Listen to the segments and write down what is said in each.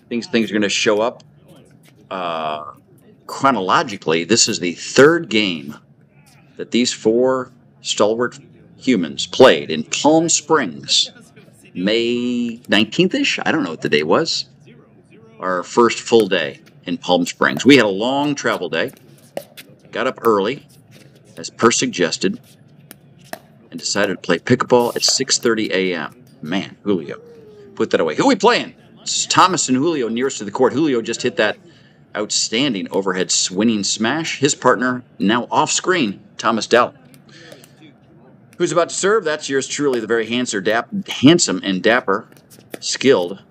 Things are going to show up chronologically. This is the third game that these four stalwart humans played in Palm Springs, May 19th-ish. I don't know what the day was. Our first full day in Palm Springs. We had a long travel day. Got up early, as per suggested, and decided to play pickleball at 6:30 a.m. Man, Julio, put that away. Who are we playing? It's Thomas and Julio nearest to the court. Julio just hit that outstanding overhead swinging smash. His partner, now off screen, Thomas Dowell. Who's about to serve? That's yours truly, the very handsome and dapper, skilled,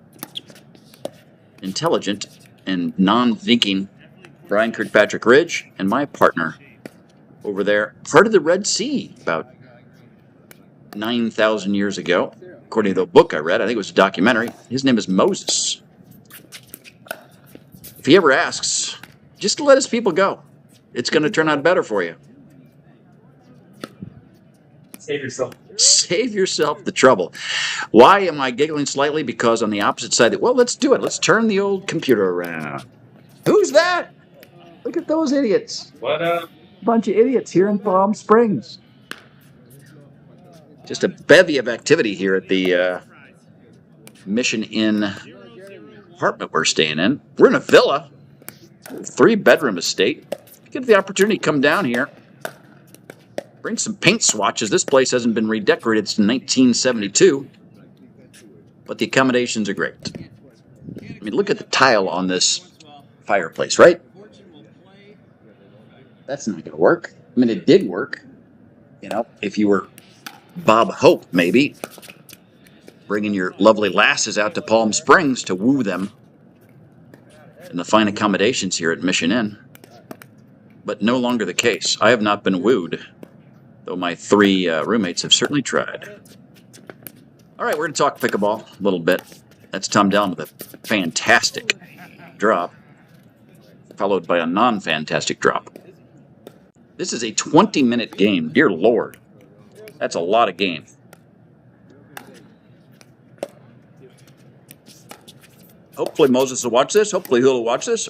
intelligent, and non-thinking Brian Kirkpatrick Ridge, and my partner over there, part of the Red Sea, about 9,000 years ago, according to the book I read. I think it was a documentary. His name is Moses. If he ever asks, just let his people go. It's going to turn out better for you. Save yourself. Save yourself the trouble. Why am I giggling slightly? Because on the opposite side, well, let's do it. Let's turn the old computer around. Who's that? Look at those idiots. What up? Bunch of idiots here in Palm Springs. Just a bevy of activity here at the Mission Inn apartment we're staying in. We're in a villa, 3-bedroom estate. Get the opportunity to come down here. Bring some paint swatches. This place hasn't been redecorated since 1972, but the accommodations are great. I mean, look at the tile on this fireplace, right? That's not going to work. I mean, it did work. You know, if you were Bob Hope, maybe, bringing your lovely lasses out to Palm Springs to woo them in the fine accommodations here at Mission Inn. But no longer the case. I have not been wooed, though my 3 roommates have certainly tried. All right, we're going to talk pickleball a little bit. That's Tom Dellum with a fantastic drop, followed by a non-fantastic drop. This is a 20-minute game. Dear Lord, that's a lot of game. Hopefully Moses will watch this. Hopefully he'll watch this.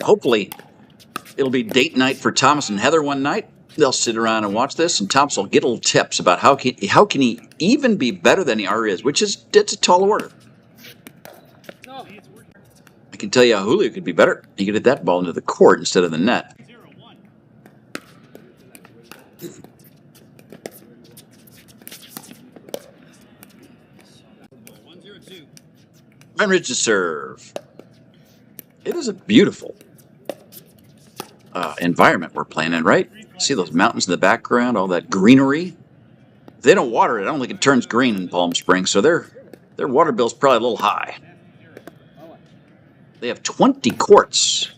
Hopefully it'll be date night for Thomas and Heather one night. They'll sit around and watch this, and Thomas will get little tips about how can he even be better than he already is, which is, it's a tall order. I can tell you how Julio could be better. He could hit that ball into the court instead of the net. Ridge to serve. It is a beautiful environment we're playing in, right? See those mountains in the background, all that greenery? If they don't water it, I don't think it turns green in Palm Springs, so their water bill's probably a little high. They have 20 courts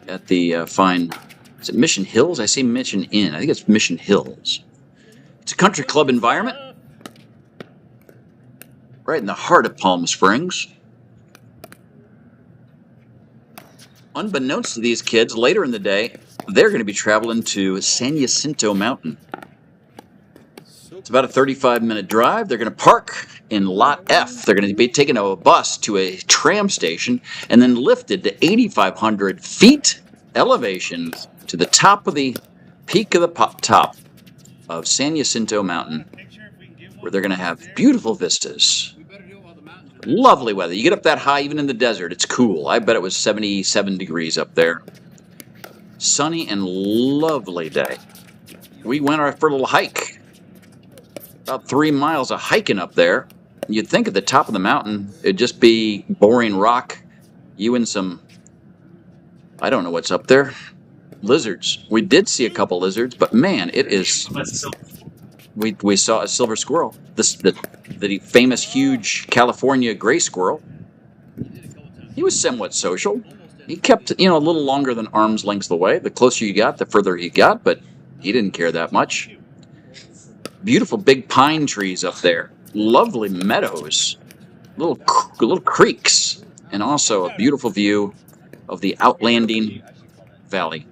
at the fine, is it Mission Hills? I say Mission Inn. I think it's Mission Hills. It's a country club environment, right in the heart of Palm Springs. Unbeknownst to these kids, later in the day, they're going to be traveling to San Jacinto Mountain. It's about a 35-minute drive. They're going to park in Lot F. They're going to be taking a bus to a tram station and then lifted to 8,500 feet elevation to the top of the peak of the top of San Jacinto Mountain, where they're going to have beautiful vistas. Lovely weather. You get up that high, even in the desert, it's cool. I bet it was 77 degrees up there. Sunny and lovely day. We went for a little hike. About 3 miles of hiking up there. You'd think at the top of the mountain, it'd just be boring rock. You and some, I don't know what's up there, lizards. We did see a couple lizards, but man, it is... We saw a silver squirrel, the famous huge California gray squirrel. He was somewhat social. He kept, a little longer than arm's length away. The closer you got, the further he got, but he didn't care that much. Beautiful big pine trees up there. Lovely meadows. Little creeks. And also a beautiful view of the outlanding valley.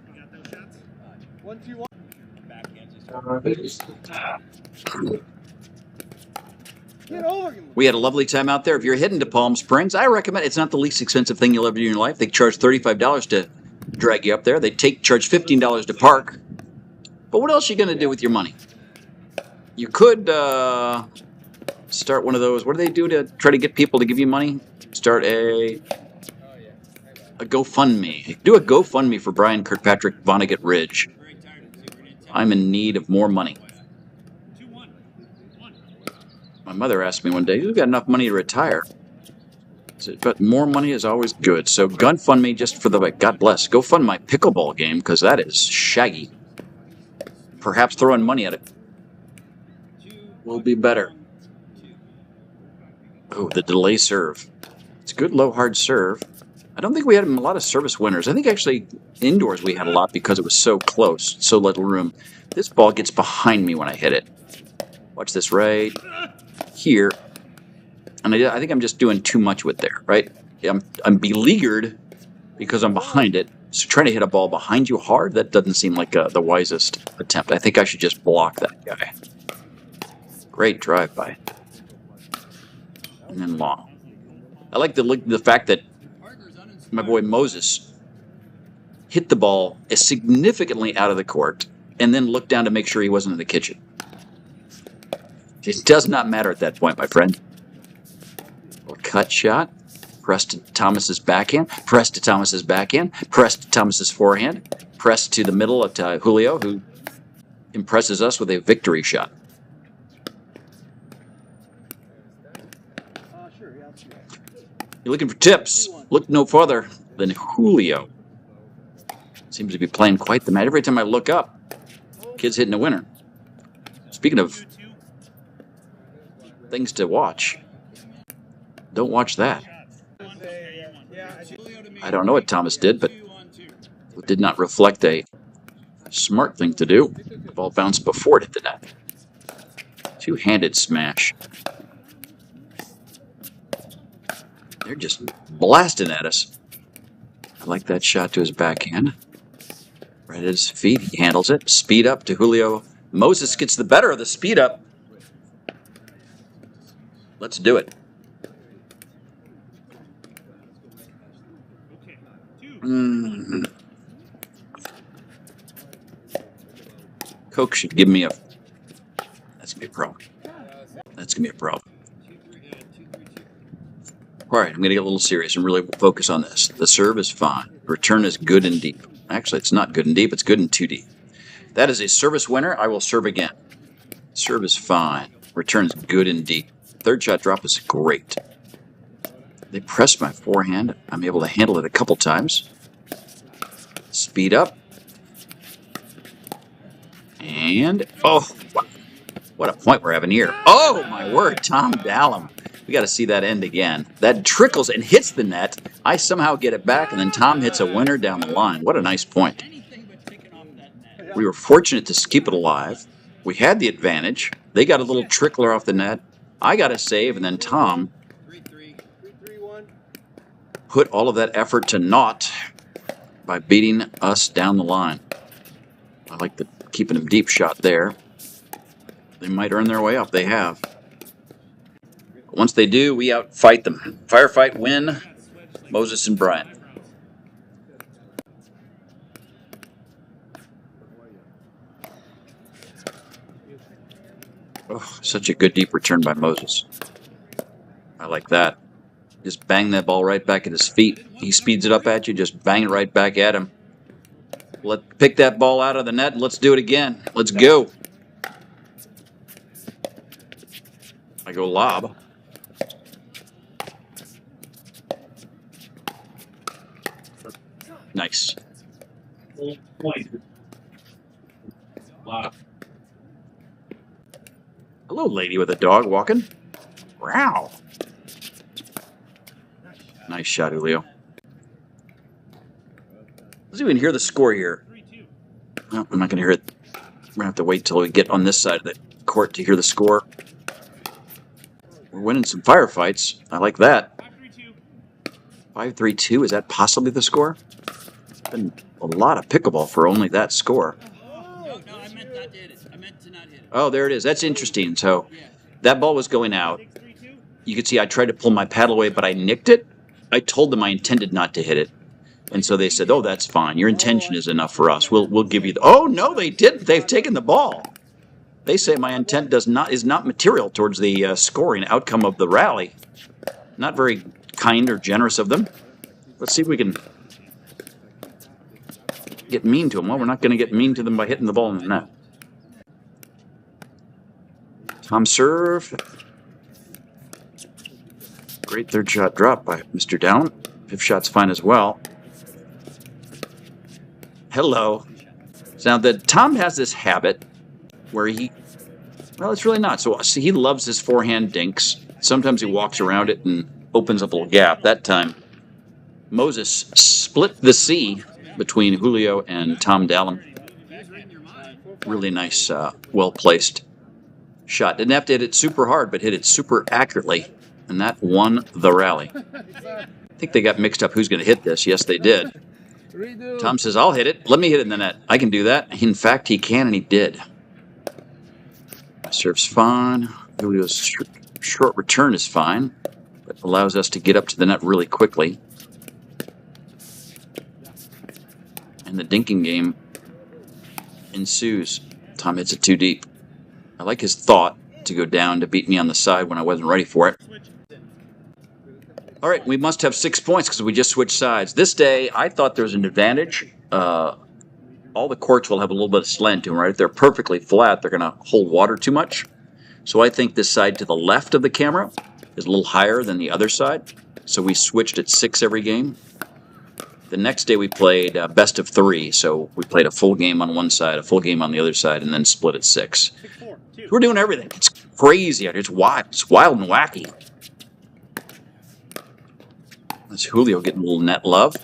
We had a lovely time out there. If you're heading to Palm Springs, I recommend. It's not the least expensive thing you'll ever do in your life. They charge $35 to drag you up there. They charge $15 to park. But what else are you going to do with your money? You could start one of those. What do they do to try to get people to give you money? Start a GoFundMe. Do a GoFundMe for Brian Kirkpatrick Vonnegut Ridge. I'm in need of more money. My mother asked me one day, "You've got enough money to retire." I said, but more money is always good. So GoFundMe just for the, God bless, go fund my pickleball game, because that is shaggy. Perhaps throwing money at it will be better. Oh, the delay serve. It's a good low hard serve. I don't think we had a lot of service winners. I think actually indoors we had a lot because it was so close, so little room. This ball gets behind me when I hit it. Watch this right here. And I think I'm just doing too much with there, right? I'm beleaguered because I'm behind it. So trying to hit a ball behind you hard, that doesn't seem like the wisest attempt. I think I should just block that guy. Great drive-by. And then long. I like the fact that my boy Moses hit the ball significantly out of the court and then looked down to make sure he wasn't in the kitchen. It does not matter at that point, my friend. A cut shot. Press to Thomas's backhand. Press to Thomas's backhand. Press to Thomas's forehand. Press to the middle of Julio, who impresses us with a victory shot. You're looking for tips. Look no farther than Julio. Seems to be playing quite the match. Every time I look up, kid's hitting a winner. Speaking of things to watch, don't watch that. I don't know what Thomas did, but it did not reflect a smart thing to do. The ball bounced before it hit the net. Two-handed smash. They're just blasting at us. I like that shot to his backhand. Right at his feet, he handles it. Speed up to Julio. Moses gets the better of the speed up. Let's do it. Coke should give me a... That's going to be a problem. That's going to be a problem. All right, I'm going to get a little serious and really focus on this. The serve is fine. Return is good and deep. Actually, it's not good and deep. It's good and too deep. That is a service winner. I will serve again. Serve is fine. Return is good and deep. Third shot drop is great. They press my forehand. I'm able to handle it a couple times. Speed up. And, oh, what a point we're having here. Oh, my word, Tom Dallum. We got to see that end again. That trickles and hits the net. I somehow get it back, and then Tom hits a winner down the line. What a nice point. We were fortunate to keep it alive. We had the advantage. They got a little trickler off the net. I got a save, and then Tom put all of that effort to naught by beating us down the line. I like the keeping him deep shot there. They might earn their way up. They have. Once they do, we outfight them. Firefight win, Moses and Bryant. Oh, such a good deep return by Moses. I like that. Just bang that ball right back at his feet. He speeds it up at you, just bang it right back at him. Pick that ball out of the net and let's do it again. Let's go. I go lob. Nice. Wow. Hello, lady with a dog walking. Wow. Nice shot, Julio. Let's even hear the score here. Well, I'm not going to hear it. We're going to have to wait till we get on this side of the court to hear the score. We're winning some firefights. I like that. 5-3-2. Is that possibly the score? Been a lot of pickleball for only that score. No, I meant not to hit it. I meant to not hit it. Oh, there it is. That's interesting. So that ball was going out. You can see I tried to pull my paddle away, but I nicked it. I told them I intended not to hit it. And so they said, oh, that's fine. Your intention is enough for us. We'll give you the... Oh, no, they didn't. They've taken the ball. They say my intent is not material towards the scoring outcome of the rally. Not very kind or generous of them. Let's see if we can get mean to them. Well, we're not going to get mean to them by hitting the ball in the net. Tom serve. Great third shot drop by Mr. Down. Fifth shot's fine as well. Hello. Now, Tom has this habit where well, it's really not. So see, he loves his forehand dinks. Sometimes he walks around it and opens up a little gap. That time, Moses split the sea between Julio and Tom Dallin. Really nice, well-placed shot. Didn't have to hit it super hard, but hit it super accurately. And that won the rally. I think they got mixed up who's going to hit this. Yes, they did. Tom says, I'll hit it. Let me hit it in the net. I can do that. In fact, he can, and he did. Serve's fine. Julio's short return is fine. But allows us to get up to the net really quickly. And the dinking game ensues. Tom hits it too deep. I like his thought to go down to beat me on the side when I wasn't ready for it. All right, we must have 6 points because we just switched sides. This day, I thought there was an advantage. All the courts will have a little bit of slant to them, right? If they're perfectly flat, they're going to hold water too much. So I think this side to the left of the camera is a little higher than the other side. So we switched at 6 every game. The next day we played best of 3. So we played a full game on one side, a full game on the other side, and then split at 6. We're doing everything. It's crazy out here. It's wild. It's wild and wacky. That's Julio getting a little net love.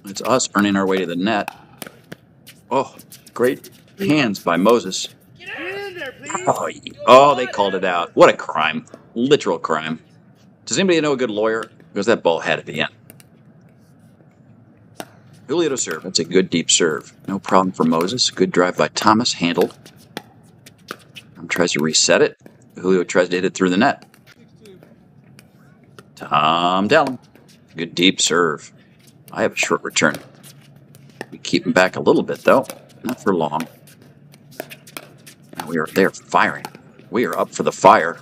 It's us earning our way to the net. Oh, great hands by Moses. Oh, they called it out. What a crime. Literal crime. Does anybody know a good lawyer? Because that ball had at the end. Julio to serve. That's a good deep serve. No problem for Moses. Good drive by Thomas. Handled. Tom tries to reset it. Julio tries to hit it through the net. Tom Dallin. Good deep serve. I have a short return. We keep him back a little bit, though. Not for long. They're firing. We are up for the fire.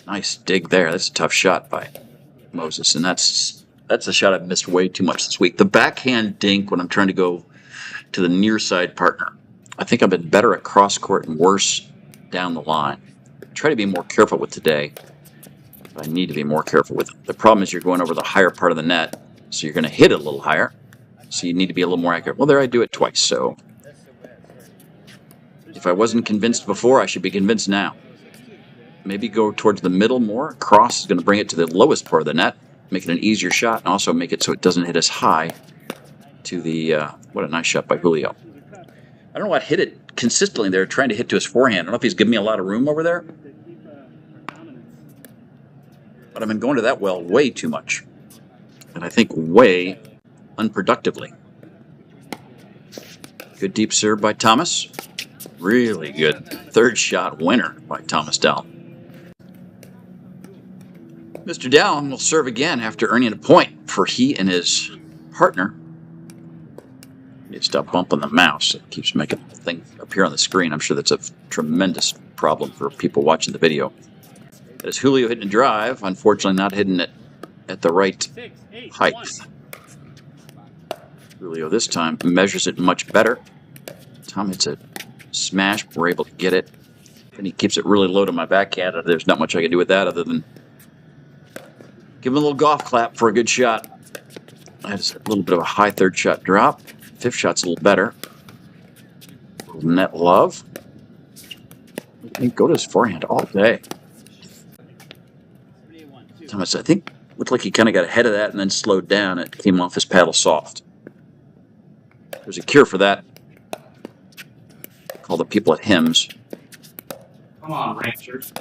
Nice dig there. That's a tough shot by Moses. And that's a shot I've missed way too much this week. The backhand dink when I'm trying to go to the near side partner. I think I've been better at cross court and worse down the line. I try to be more careful with today. I need to be more careful with it. The problem is you're going over the higher part of the net, so you're going to hit it a little higher. So you need to be a little more accurate. Well, there I do it twice, so if I wasn't convinced before, I should be convinced now. Maybe go towards the middle more. Cross is going to bring it to the lowest part of the net, make it an easier shot, and also make it so it doesn't hit as high to the, what a nice shot by Julio. I don't know what hit it consistently there, trying to hit to his forehand. I don't know if he's giving me a lot of room over there. But I've been going to that well way too much. And I think way unproductively. Good deep serve by Thomas. Really good third shot winner by Thomas Dallin. Mr. Dallin will serve again after earning a point for he and his partner. You stop bumping the mouse. It keeps making the thing appear on the screen. I'm sure that's a tremendous problem for people watching the video. That is Julio hitting a drive. Unfortunately, not hitting it at the right height. Julio this time measures it much better. Tom hits a smash. We're able to get it. And he keeps it really low to my backhand. There's not much I can do with that other than give him a little golf clap for a good shot. That's a little bit of a high third shot drop. Fifth shot's a little better. A little net love. He can go to his forehand all day. Thomas, I think, looked like he kind of got ahead of that and then slowed down. It came off his paddle soft. There's a cure for that. Call the people at Hims. Come on, Rangers.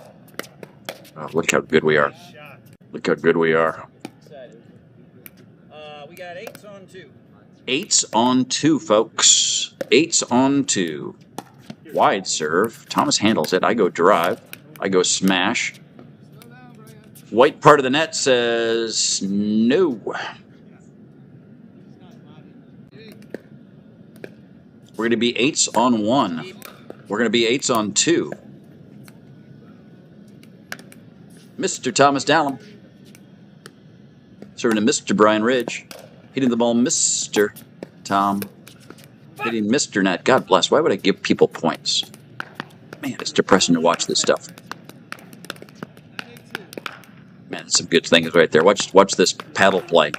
Oh, look how good we are. Look how good we are. We got 8s on 2. 8s on 2, folks. 8s on 2. Wide serve. Thomas handles it. I go drive. I go smash. White part of the net says no. We're going to be 8s on 1. We're going to be 8s on 2. Mr. Thomas Dallum. Serving to Mr. Brian Ridge. Hitting the ball, Mr. Tom. Hitting Mr. Net. God bless. Why would I give people points? Man, it's depressing to watch this stuff. Man, it's some good things right there. Watch this paddle play.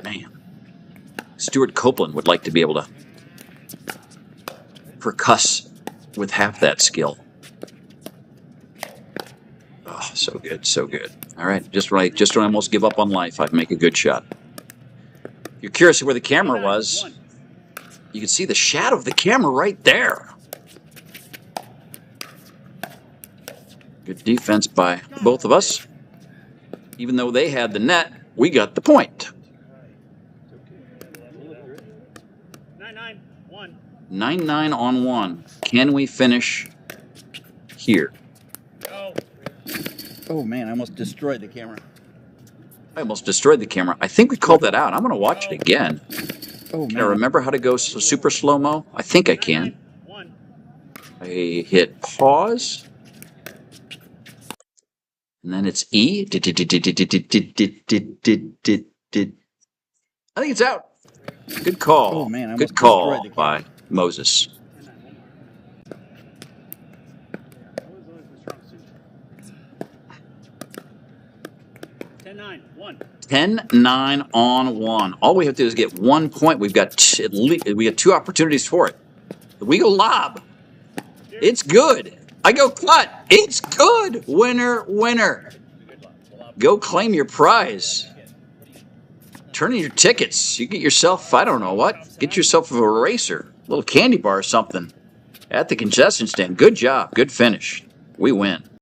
Man. Stuart Copeland would like to be able to percuss with half that skill. Oh, so good, so good. All right, just when I almost give up on life, I make a good shot. If you're curious where the camera was, you can see the shadow of the camera right there. Good defense by both of us. Even though they had the net, we got the point. 9-9 on 1. Can we finish here? Oh man, I almost destroyed the camera. I think we called that out. I'm going to watch it again. Can I remember how to go super slow-mo? I think I can. I hit pause. And then it's E. I think it's out. Good call. Oh, man, I Good almost call destroyed the by Moses. Ten 10-9 on 1. All we have to do is get 1 point. We've got we got 2 opportunities for it. We go lob. It's good. I go cut. It's good. Winner, winner. Go claim your prize. Turn in your tickets. You get yourself, I don't know what. Get yourself a eraser, a little candy bar or something at the concession stand. Good job. Good finish. We win.